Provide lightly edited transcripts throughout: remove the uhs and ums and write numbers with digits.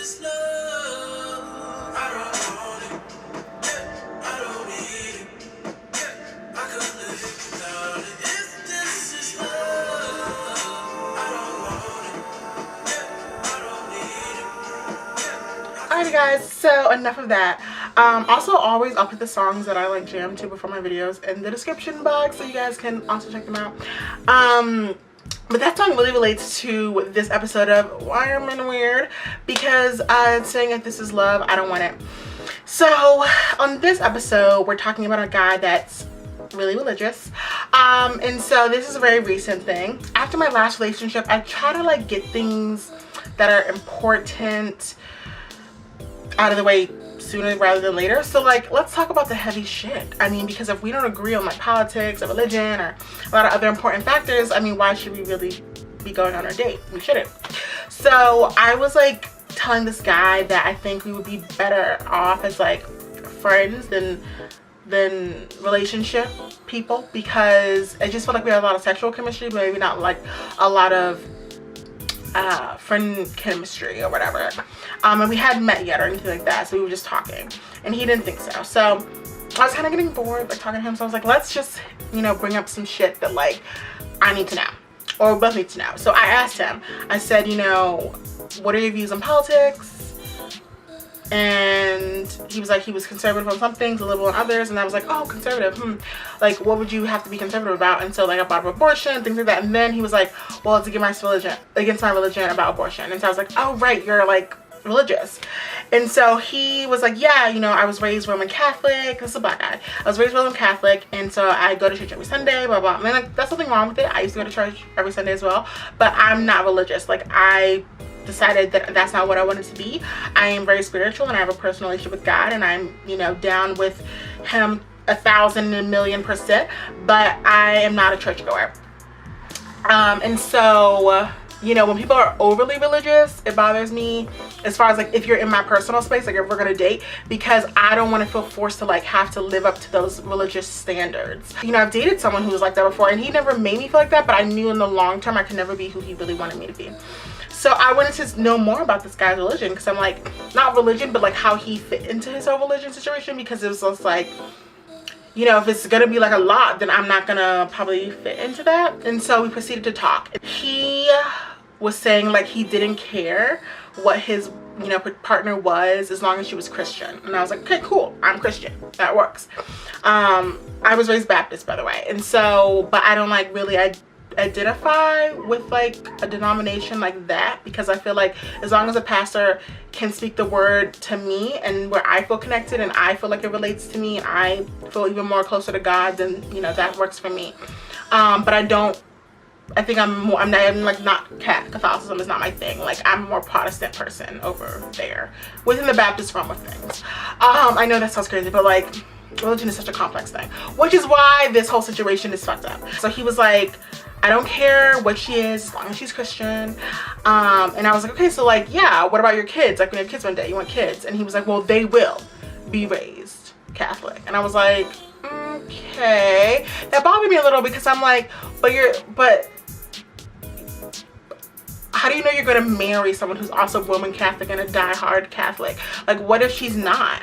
is love, I don't want it. Yeah, I don't need it. Yeah, I could live without it. If this is love, I don't want it. Yeah, I don't need it. Alrighty guys, so enough of that. Also, always I'll put the songs that I like jam to before my videos in the description box so you guys can also check them out. But that song really relates to this episode of Why Are Men Weird, because it's saying that this is love, I don't want it. So on this episode, we're talking about a guy that's really religious, and so this is a very recent thing. After my last relationship, I try to like get things that are important out of the way sooner rather than later. So like, let's talk about the heavy shit. I mean, because if we don't agree on like politics or religion or a lot of other important factors, I mean, why should we really be going on our date? We shouldn't. So I was like telling this guy that I think we would be better off as like friends than relationship people, because I just felt like we had a lot of sexual chemistry, but maybe not like a lot of friend chemistry or whatever. And we hadn't met yet or anything like that, so we were just talking, and he didn't think so. So I was kind of getting bored like talking to him, so I was like, let's just, you know, bring up some shit that like I need to know, or we both need to know. So I asked him, I said, you know, what are your views on politics? And he was like, he was conservative on some things, a liberal on others. And I was like, oh, conservative, like what would you have to be conservative about? And so like I brought up abortion, things like that. And then he was like, well, it's against my religion about abortion. And so I was like, oh right, you're like religious. And so he was like, yeah, you know, I was raised Roman Catholic. This is a black guy. I was raised Roman Catholic, and so I go to church every Sunday, blah blah. And like, that's nothing wrong with it. I used to go to church every Sunday as well, but I'm not religious. Like, I decided that that's not what I wanted to be. I am very spiritual, and I have a personal relationship with God, and I'm, you know, down with him 1,000,000,000%, but I am not a churchgoer. And so, you know, when people are overly religious, it bothers me, as far as like if you're in my personal space, like if we're gonna date, because I don't want to feel forced to like have to live up to those religious standards. You know, I've dated someone who was like that before, and he never made me feel like that, but I knew in the long term I could never be who he really wanted me to be. So I wanted to know more about this guy's religion, because I'm like, not religion, but like how he fit into his whole religion situation, because it was just like, you know, if it's gonna be like a lot, then I'm not gonna probably fit into that. And so we proceeded to talk. He was saying like he didn't care what his, you know, partner was, as long as she was Christian. And I was like, okay, cool, I'm Christian, that works. I was raised Baptist, by the way, and so, but I don't like really identify with like a denomination like that, because I feel like as long as a pastor can speak the word to me and where I feel connected and I feel like it relates to me and I feel even more closer to God, then, you know, that works for me. But I think I'm not Catholicism is not my thing. Like, I'm a more Protestant person over there within the Baptist realm of things. I know that sounds crazy, but like, religion is such a complex thing, which is why this whole situation is fucked up. So he was like, I don't care what she is as long as she's Christian. And I was like, okay, so like, yeah, what about your kids? Like, when you have kids one day, you want kids? And he was like, well, they will be raised Catholic. And I was like, okay. That bothered me a little, because I'm like, but how do you know you're gonna marry someone who's also Roman Catholic and a diehard Catholic? Like, what if she's not?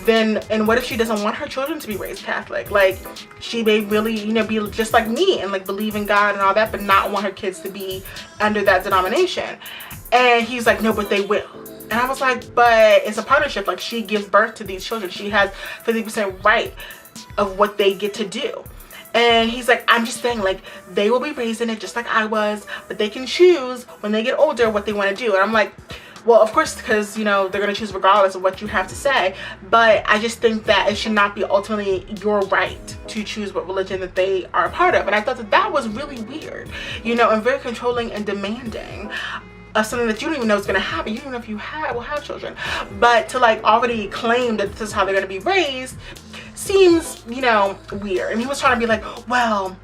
Then, and what if she doesn't want her children to be raised Catholic? Like, she may really, you know, be just like me and like believe in God and all that, but not want her kids to be under that denomination. And he's like, no, but they will. And I was like, but it's a partnership. Like, she gives birth to these children. She has 50% right of what they get to do. And he's like, I'm just saying, like, they will be raised in it just like I was, but they can choose when they get older what they want to do. And I'm like, well, of course, because, you know, they're going to choose regardless of what you have to say. But I just think that it should not be ultimately your right to choose what religion that they are a part of. And I thought that that was really weird, you know, and very controlling and demanding of something that you don't even know is going to happen. You don't know if you will have children. But to like already claim that this is how they're going to be raised seems, you know, weird. And he was trying to be like, well,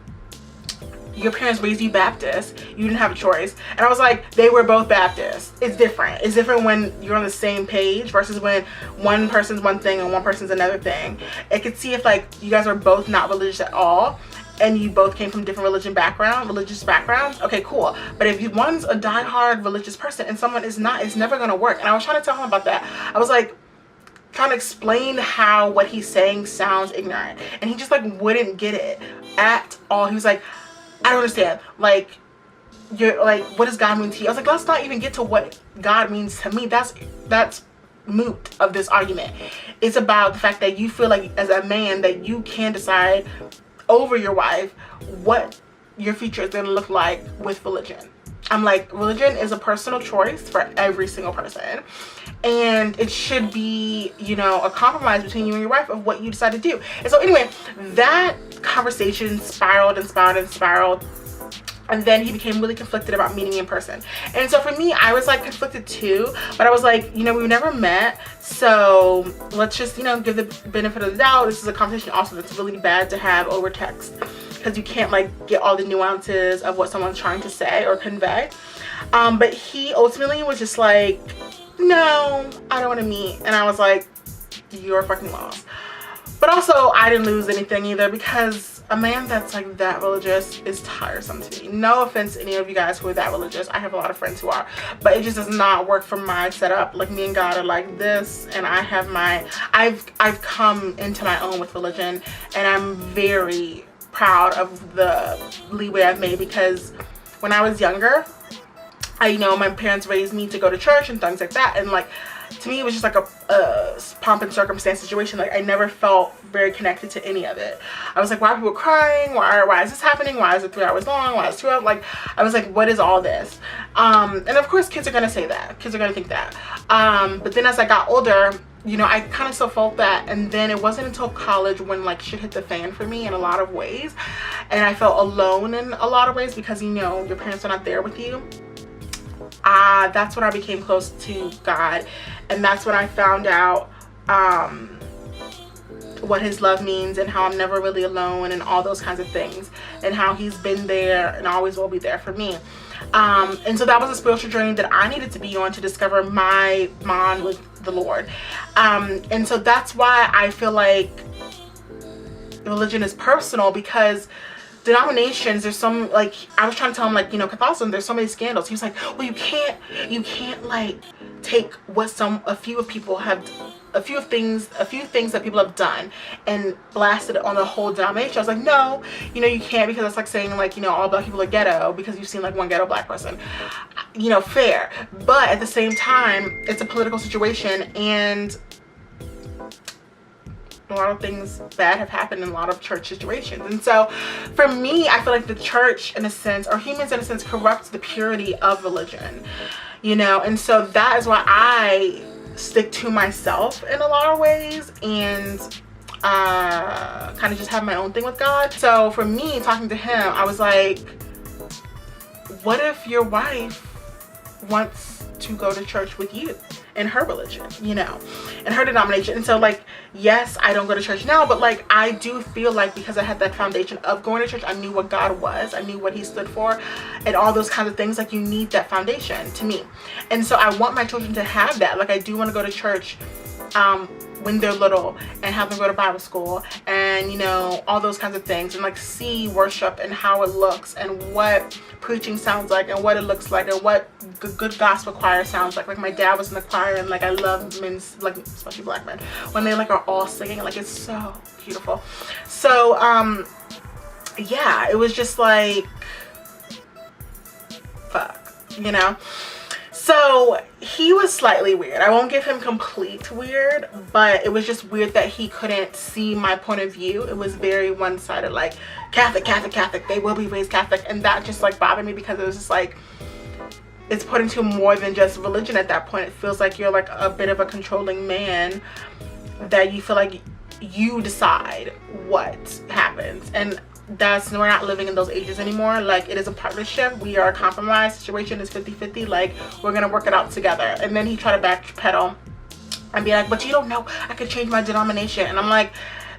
your parents raised you Baptist, you didn't have a choice. And I was like, they were both Baptist. It's different. It's different when you're on the same page versus when one person's one thing and one person's another thing. It could see if like you guys are both not religious at all, and you both came from different religious backgrounds, okay, cool. But if one's a diehard religious person and someone is not, it's never gonna work. And I was trying to tell him about that. I was like trying to explain how what he's saying sounds ignorant, and he just like wouldn't get it at all. He was like, I don't understand, like, you're like, what does God mean to you? I was like, let's not even get to what God means to me. That's moot of this argument. It's about the fact that you feel like as a man that you can decide over your wife what your future is going to look like with religion. I'm like, religion is a personal choice for every single person, and it should be, you know, a compromise between you and your wife of what you decide to do. And so anyway, that conversation spiraled and spiraled and spiraled, and then he became really conflicted about meeting me in person. And so for me, I was like conflicted too, but I was like, you know, we've never met, so let's just, you know, give the benefit of the doubt. This is a conversation also that's really bad to have over text, because you can't like get all the nuances of what someone's trying to say or convey. But he ultimately was just like, no, I don't want to meet. And I was like, you're fucking lost. But also, I didn't lose anything either, because a man that's like that religious is tiresome to me. No offense to any of you guys who are that religious. I have a lot of friends who are, but it just does not work for my setup. Like, me and God are like this, and I have my, I've come into my own with religion, and I'm very proud of the leeway I've made, because when I was younger, you know, my parents raised me to go to church and things like that, and like, to me it was just like a pomp and circumstance situation. Like, I never felt very connected to any of it. I was like, why are people crying? Why is this happening? Why is it 3 hours long? Why is it 2 hours? Like, I was like, what is all this? And of course kids are gonna say that, kids are gonna think that, but then as I got older, you know, I kind of still felt that. And then it wasn't until college when like shit hit the fan for me in a lot of ways, and I felt alone in a lot of ways, because, you know, your parents are not there with you. That's when I became close to God, and that's when I found out what his love means, and how I'm never really alone, and all those kinds of things, and how he's been there and always will be there for me. And so that was a spiritual journey that I needed to be on to discover my bond with the Lord. And so that's why I feel like religion is personal, because denominations, there's some, like, I was trying to tell him, like, you know, Catholicism, there's so many scandals. He was like, well, you can't like take what a few things that people have done and blast it on the whole denomination. I was like, no, you know, you can't, because that's like saying, like, you know, all black people are ghetto because you've seen like one ghetto black person. You know, fair, but at the same time, it's a political situation, and a lot of things bad have happened in a lot of church situations. And so for me, I feel like the church, in a sense, or humans in a sense, corrupts the purity of religion, you know. And so that is why I stick to myself in a lot of ways, and kind of just have my own thing with God. So for me, talking to him, I was like, what if your wife wants to go to church with you in her religion, you know, in her denomination? And so, like, yes, I don't go to church now, but like, I do feel like, because I had that foundation of going to church, I knew what God was, I knew what he stood for, and all those kinds of things. Like, you need that foundation to me. And so I want my children to have that. Like, I do want to go to church when they're little, and have them go to Bible school, and, you know, all those kinds of things, and like see worship and how it looks, and what preaching sounds like, and what it looks like, and what good gospel choir sounds like. Like, my dad was in the choir, and like, I love men's, like, especially black men, when they like are all singing, like, it's so beautiful. So yeah, it was just like, fuck, you know. So he was slightly weird. I won't give him complete weird, but it was just weird that he couldn't see my point of view. It was very one-sided, like, Catholic, Catholic, Catholic, they will be raised Catholic. And that just like bothered me, because it was just like, it's putting to more than just religion at that point. It feels like you're like a bit of a controlling man, that you feel like you decide what happens. And we're not living in those ages anymore. Like, it is a partnership. We are a compromise situation. It's 50-50. Like, we're gonna work it out together. And then he tried to backpedal and be like, but you don't know, I could change my denomination. And I'm like,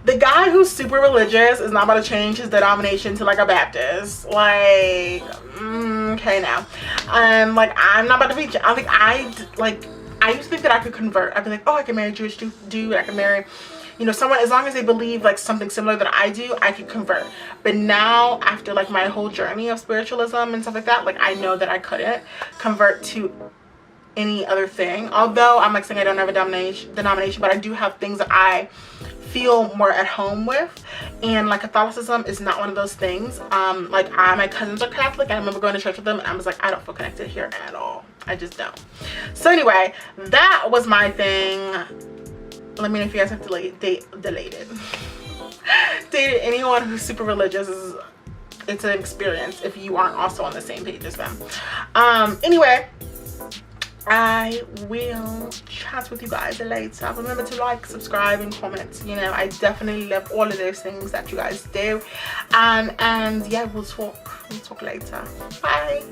the guy who's super religious is not about to change his denomination to like a Baptist. Like, okay, now like, I'm not about to be, I used to think that I could convert. I'd be like, oh, I can marry a Jewish dude, I can marry, you know, someone, as long as they believe like something similar that I do, I could convert. But now, after like my whole journey of spiritualism and stuff like that, like I know that I couldn't convert to any other thing. Although I'm like saying I don't have a denomination, but I do have things that I feel more at home with, and like Catholicism is not one of those things. Like my cousins are Catholic, and I remember going to church with them, and I was like, I don't feel connected here at all. I just don't. So anyway, that was my thing. Let me know if you guys have dated anyone who's super religious. It's an experience if you aren't also on the same page as them. Anyway, I will chat with you guys later. Remember to like, subscribe, and comment. You know, I definitely love all of those things that you guys do. And yeah, we'll talk later. Bye.